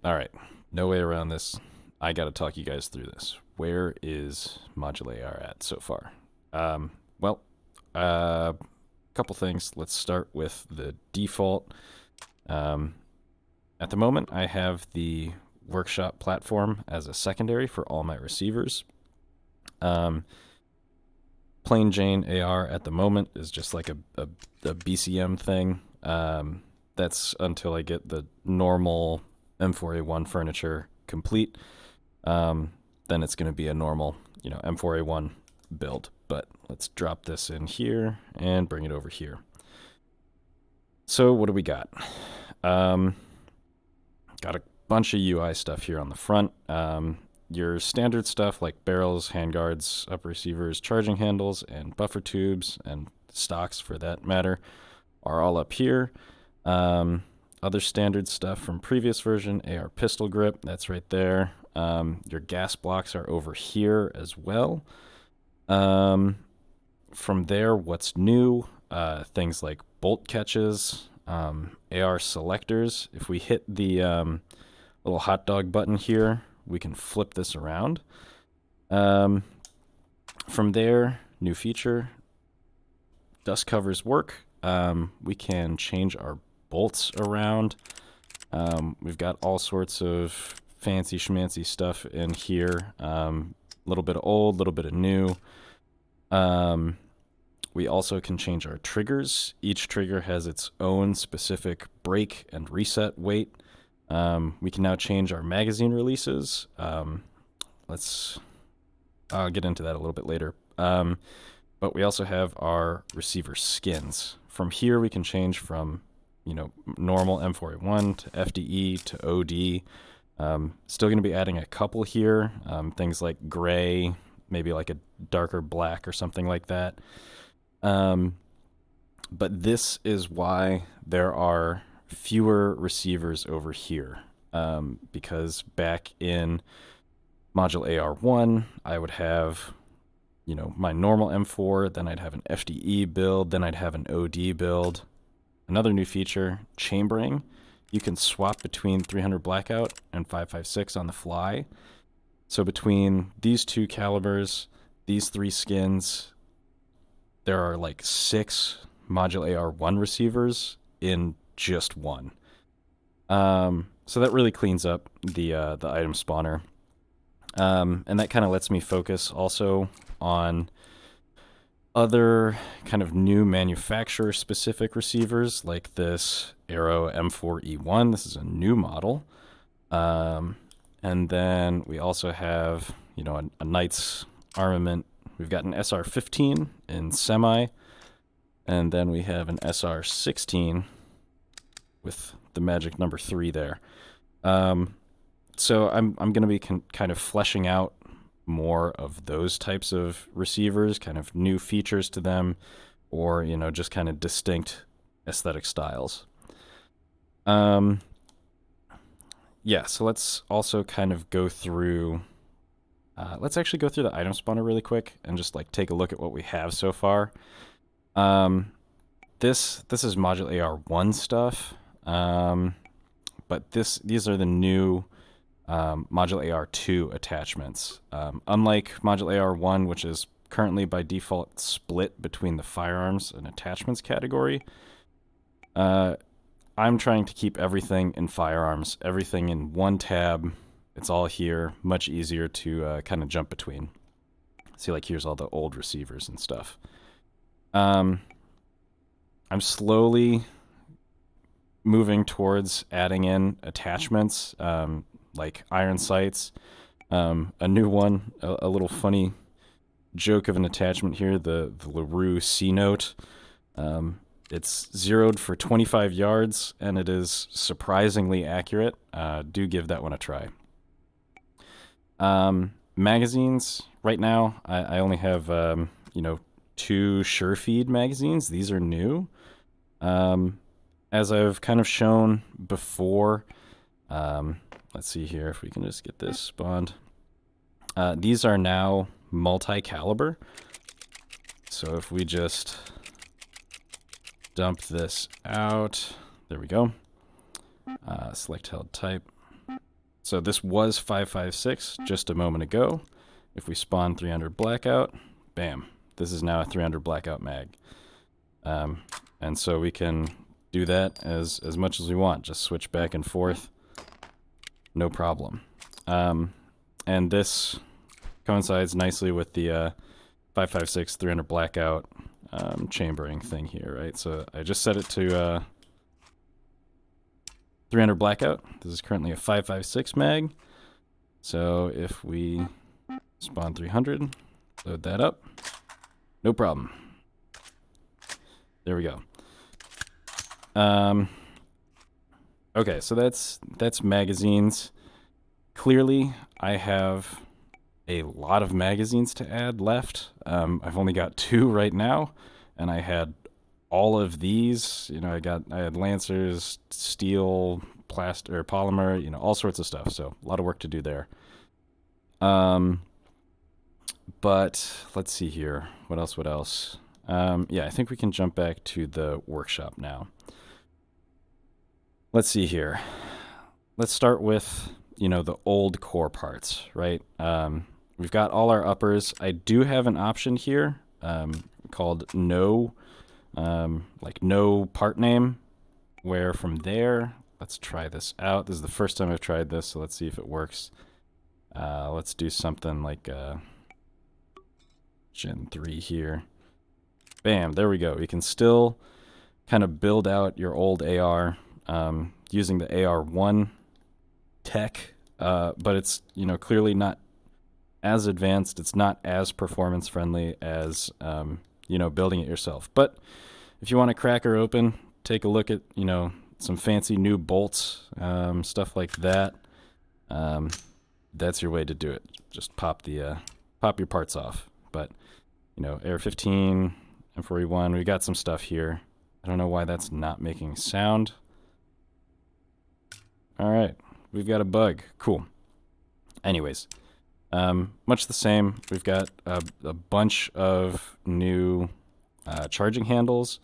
All right, no way around this. I got to talk you guys through this. Where is ModulAR at so far? Well, a couple things. Let's start with the default. At the moment, I have the workshop platform as a secondary for all my receivers. Plain Jane AR at the moment is just like a BCM thing. That's until I get the normal M4A1 furniture complete. Then it's going to be a normal, M4A1 build. But let's drop this in here and bring it over here. So what do we got? Got a bunch of UI stuff here on the front. Your standard stuff like barrels, handguards, up receivers, charging handles, and buffer tubes, and stocks for that matter, are all up here. Other standard stuff from previous version, AR pistol grip, that's right there. Your gas blocks are over here as well. From there, what's new? Things like bolt catches, AR selectors. If we hit the little hot dog button here, we can flip this around. From there, new feature, dust covers work. We can change our bolts around. We've got all sorts of fancy schmancy stuff in here. A little bit of old, a little bit of new. We also can change our triggers. Each trigger has its own specific break and reset weight. We can now change our magazine releases. I'll get into that a little bit later. But we also have our receiver skins. From here, we can change from, normal M4A1 to FDE to OD. Still going to be adding a couple here. Things like gray, maybe like a darker black or something like that. But this is why there are fewer receivers over here, because back in ModulAR1, I would have, my normal M4, then I'd have an FDE build, then I'd have an OD build. Another new feature, chambering. You can swap between 300 Blackout and 5.56 on the fly. So between these two calibers, these three skins, there are like 6 ModulAR1 receivers in just one. So that really cleans up the item spawner. And that kind of lets me focus also on other kind of new manufacturer specific receivers like this Aero M4E1. This is a new model. And then we also have, a Knight's armament. We've got an SR15 in semi, and then we have an SR16 with the magic number 3 there. So I'm going to be kind of fleshing out more of those types of receivers, kind of new features to them, or, just kind of distinct aesthetic styles. Yeah, so let's also kind of go through, let's actually go through the item spawner really quick and just like take a look at what we have so far. This is ModulAR1 stuff, but these are the new ModulAR2 attachments. Unlike ModulAR1, which is currently by default split between the firearms and attachments category, I'm trying to keep everything in firearms, everything in one tab. It's all here, much easier to kind of jump between. See, like here's all the old receivers and stuff. I'm slowly moving towards adding in attachments, like iron sights. A new one, a little funny joke of an attachment here, the LaRue C-Note. It's zeroed for 25 yards, and it is surprisingly accurate. Do give that one a try. Magazines, right now, I only have, 2 SureFeed magazines. These are new. As I've kind of shown before, let's see here if we can just get this spawned. These are now multi-caliber. So if we just dump this out, there we go. Select held type. So this was 556 just a moment ago. If we spawn 300 blackout, bam, this is now a 300 blackout mag. And so we can do that as much as we want, just switch back and forth, no problem. And this coincides nicely with the 556 300 blackout chambering thing here, right? So I just set it to 300 blackout. This is currently a 556 mag. So if we spawn 300, load that up, no problem. There we go. Okay, so that's magazines. Clearly, I have a lot of magazines to add left. I've only got 2 right now, and I had all of these. You know, I had lancers, steel, plastic or polymer, you know, all sorts of stuff. So a lot of work to do there. But let's see here. What else? What else? Yeah, I think we can jump back to the workshop now. Let's see here. Let's start with, you know, the old core parts, right? We've got all our uppers. I do have an option here called no, like no part name, where from there, let's try this out. This is the first time I've tried this, so let's see if it works. Let's do something like Gen 3 here. Bam, there we go. You can still kind of build out your old AR using the AR1 tech, but it's, you know, clearly not as advanced. It's not as performance friendly as, you know, building it yourself. But if you want to crack her open, take a look at, you know, some fancy new bolts, stuff like that. That's your way to do it. Just pop your parts off. But, you know, AR-15, M4E1, we got some stuff here. I don't know why that's not making sound. All right, we've got a bug. Cool. Anyways, much the same. We've got a bunch of new charging handles.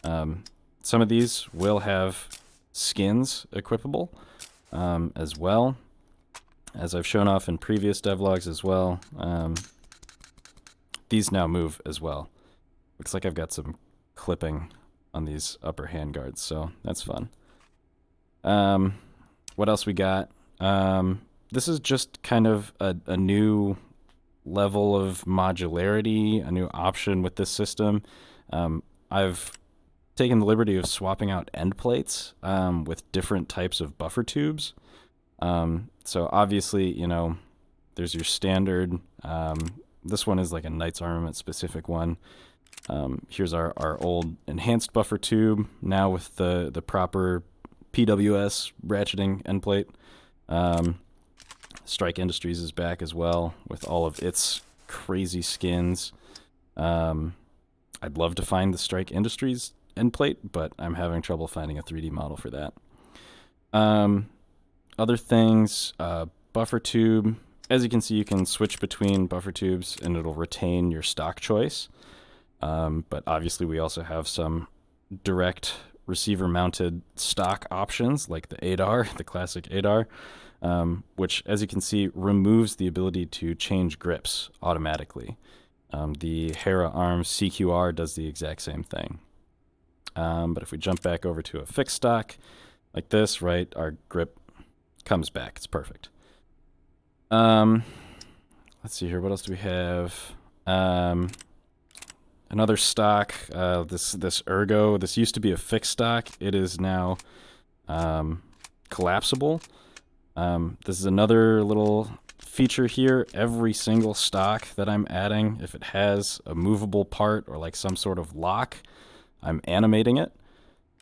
Some of these will have skins equipable as well, as I've shown off in previous devlogs as well. These now move as well. Looks like I've got some clipping on these upper handguards, so that's fun. What else we got? This is just kind of a new level of modularity, a new option with this system. I've taken the liberty of swapping out end plates with different types of buffer tubes. So obviously, you know, there's your standard. This one is like a Knight's Armament specific one. Here's our old enhanced buffer tube, now with the proper PWS ratcheting end plate. Strike Industries is back as well with all of its crazy skins. I'd love to find the Strike Industries end plate, but I'm having trouble finding a 3D model for that. Other things, buffer tube. As you can see, you can switch between buffer tubes and it'll retain your stock choice. But obviously we also have some direct receiver mounted stock options like the ADAR, the classic ADAR, which, as you can see, removes the ability to change grips automatically. The Hera Arms CQR does the exact same thing. But if we jump back over to a fixed stock like this, right, our grip comes back. It's perfect. Let's see here. What else do we have? Another stock, this Ergo. This used to be a fixed stock. It is now collapsible. This is another little feature here. Every single stock that I'm adding, if it has a movable part or like some sort of lock, I'm animating it.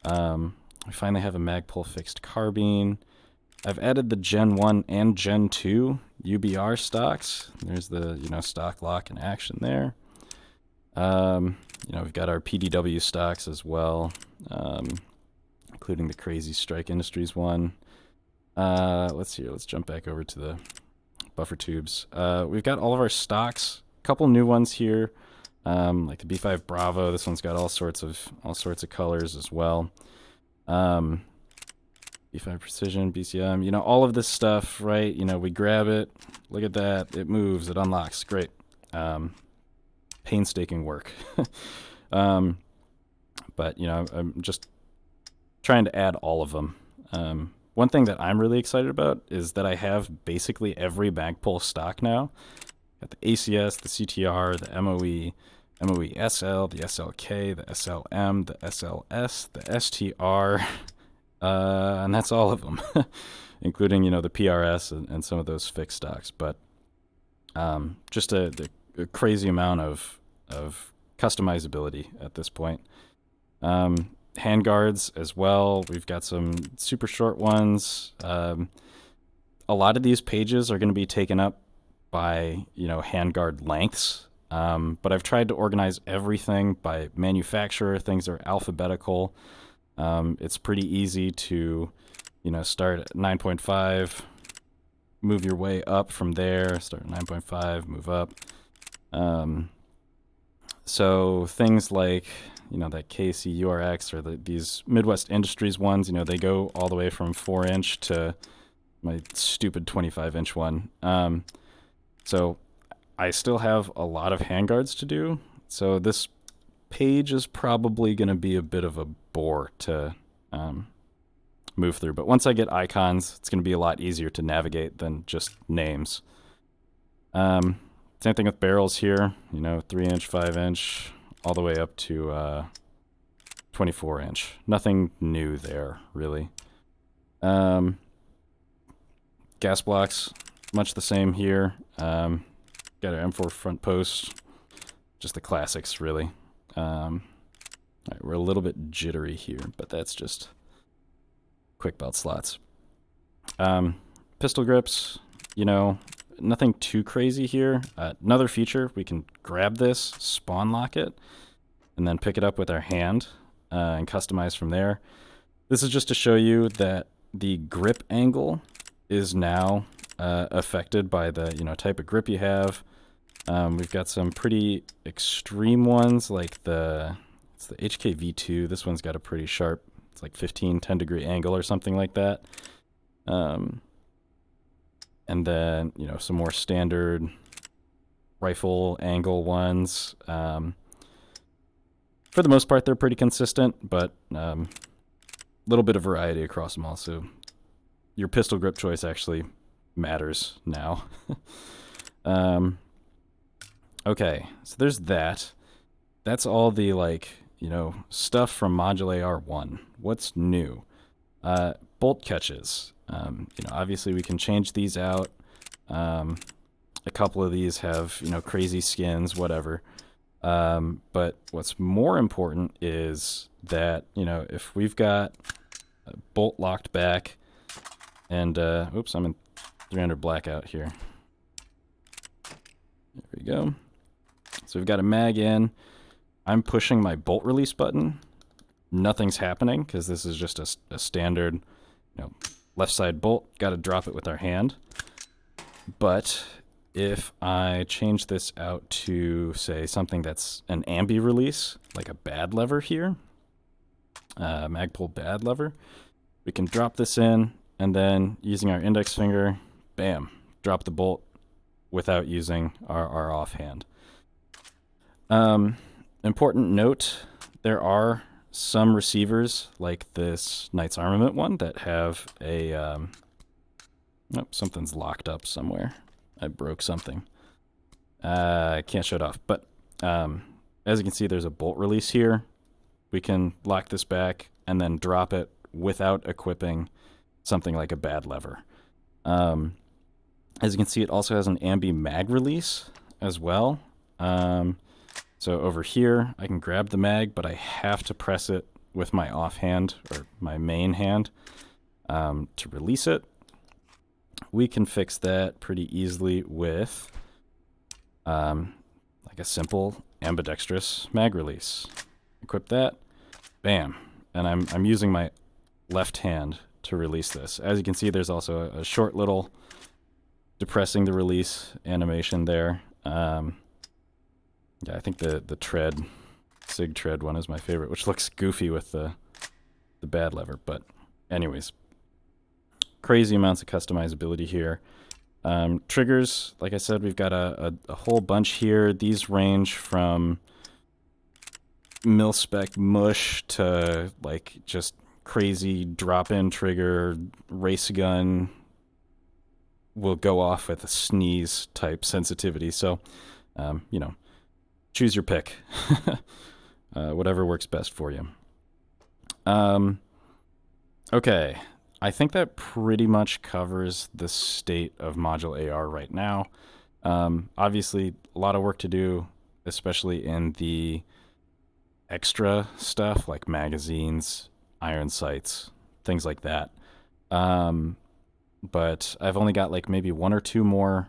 I finally have a Magpul fixed carbine. I've added the Gen 1 and Gen 2 UBR stocks. There's the, you know, stock lock in action there. You know, we've got our PDW stocks as well, including the crazy Strike Industries one. Let's see here. Let's jump back over to the buffer tubes. We've got all of our stocks. A couple new ones here, like the B5 Bravo. This one's got all sorts of colors as well. B5 precision, BCM, you know, all of this stuff, right? You know, we grab it, look at that, it moves, it unlocks, great. Painstaking work. But, you know, I'm just trying to add all of them. One thing that I'm really excited about is that I have basically every Magpul stock now. Got the ACS, the CTR, the MOE, MOE SL, the SLK, the SLM, the SLS, the STR, and that's all of them, including, you know, the PRS and some of those fixed stocks. But just a crazy amount of customizability at this point. Handguards as well. We've got some super short ones. A lot of these pages are going to be taken up by, you know, handguard lengths. But I've tried to organize everything by manufacturer. Things are alphabetical. It's pretty easy to, you know, start at 9.5, move your way up from there. Start at 9.5, move up. So things like, you know, that KC URX or these Midwest Industries ones, you know, they go all the way from 4-inch to my stupid 25-inch one. So I still have a lot of handguards to do. So this page is probably going to be a bit of a bore to move through. But once I get icons, it's going to be a lot easier to navigate than just names. Same thing with barrels here, you know, 3-inch, 5-inch, all the way up to 24-inch. Nothing new there, really. Gas blocks, much the same here. Got our M4 front post, just the classics, really. All right, we're a little bit jittery here, but that's just quick belt slots. Pistol grips, you know, nothing too crazy here. Another feature, we can grab this, spawn lock it, and then pick it up with our hand and customize from there. This is just to show you that the grip angle is now affected by the, you know, type of grip you have. We've got some pretty extreme ones like it's the HKV2. This one's got a pretty sharp, it's like 10 degree angle or something like that. And then, you know, some more standard rifle angle ones. For the most part, they're pretty consistent, but a little bit of variety across them all. So your pistol grip choice actually matters now. Okay, so there's that. That's all the, like, you know, stuff from ModulAR1. What's new? Bolt catches. You know, obviously we can change these out. A couple of these have, you know, crazy skins, whatever. But what's more important is that, you know, if we've got a bolt locked back and, oops, I'm in 300 blackout here. There we go. So we've got a mag in. I'm pushing my bolt release button. Nothing's happening because this is just a standard, you know, left side bolt. Got to drop it with our hand. But if I change this out to, say, something that's an ambi release, like a bad lever here, Magpul bad lever, we can drop this in and then using our index finger, bam, drop the bolt without using our offhand. Important note, there are some receivers like this Knight's Armament one that have a, oh, something's locked up somewhere. I broke something. I can't shut off, but as you can see, there's a bolt release here. We can lock this back and then drop it without equipping something like a bad lever. As you can see, it also has an ambi mag release as well. So over here, I can grab the mag, but I have to press it with my offhand or my main hand to release it. We can fix that pretty easily with like a simple ambidextrous mag release. Equip that, bam, and I'm using my left hand to release this. As you can see, there's also a short little depressing the release animation there. Yeah, I think the tread, SIG tread one is my favorite, which looks goofy with the bad lever. But anyways, crazy amounts of customizability here. Triggers, like I said, we've got a whole bunch here. These range from mil-spec mush to like just crazy drop-in trigger, race gun will go off with a sneeze type sensitivity. So, you know, choose your pick. Whatever works best for you. Okay, I think that pretty much covers the state of ModulAR right now. Obviously, a lot of work to do, especially in the extra stuff like magazines, iron sights, things like that. But I've only got like maybe 1 or 2 more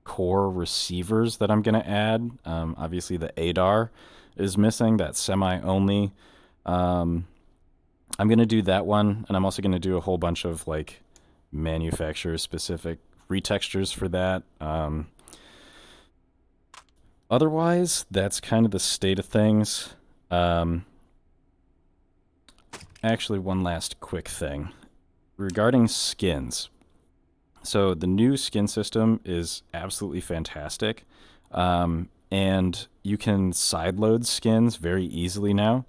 core receivers that I'm going to add. Obviously, the ADAR is missing, that semi-only. I'm going to do that one, and I'm also going to do a whole bunch of like manufacturer-specific retextures for that. Otherwise, that's kind of the state of things. Actually, one last quick thing regarding skins. So the new skin system is absolutely fantastic, and you can sideload skins very easily now.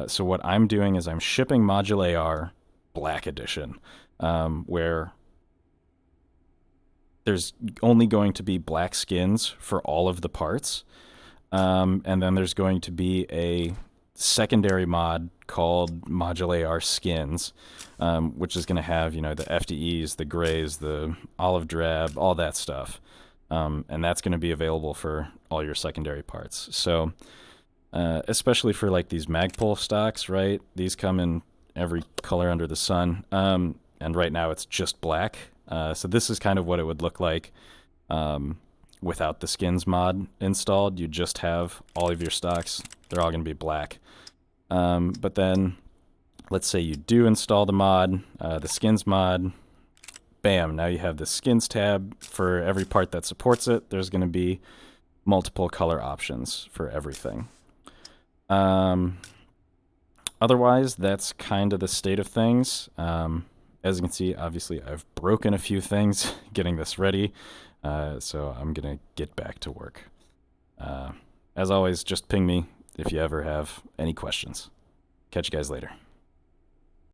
So what I'm doing is I'm shipping ModulAR Black Edition, where there's only going to be black skins for all of the parts, and then there's going to be a secondary mod called ModulAR Skins, which is going to have, you know, the FDEs, the grays, the olive drab, all that stuff. And that's going to be available for all your secondary parts. So, especially for like these Magpul stocks, right? These come in every color under the sun. And right now it's just black. So this is kind of what it would look like without the skins mod installed. You just have all of your stocks. They're all going to be black. But then let's say you do install the mod, the skins mod, bam, now you have the skins tab for every part that supports it. There's going to be multiple color options for everything. Otherwise, that's kind of the state of things. As you can see, obviously I've broken a few things getting this ready, so I'm going to get back to work. As always, just ping me if you ever have any questions. Catch you guys later.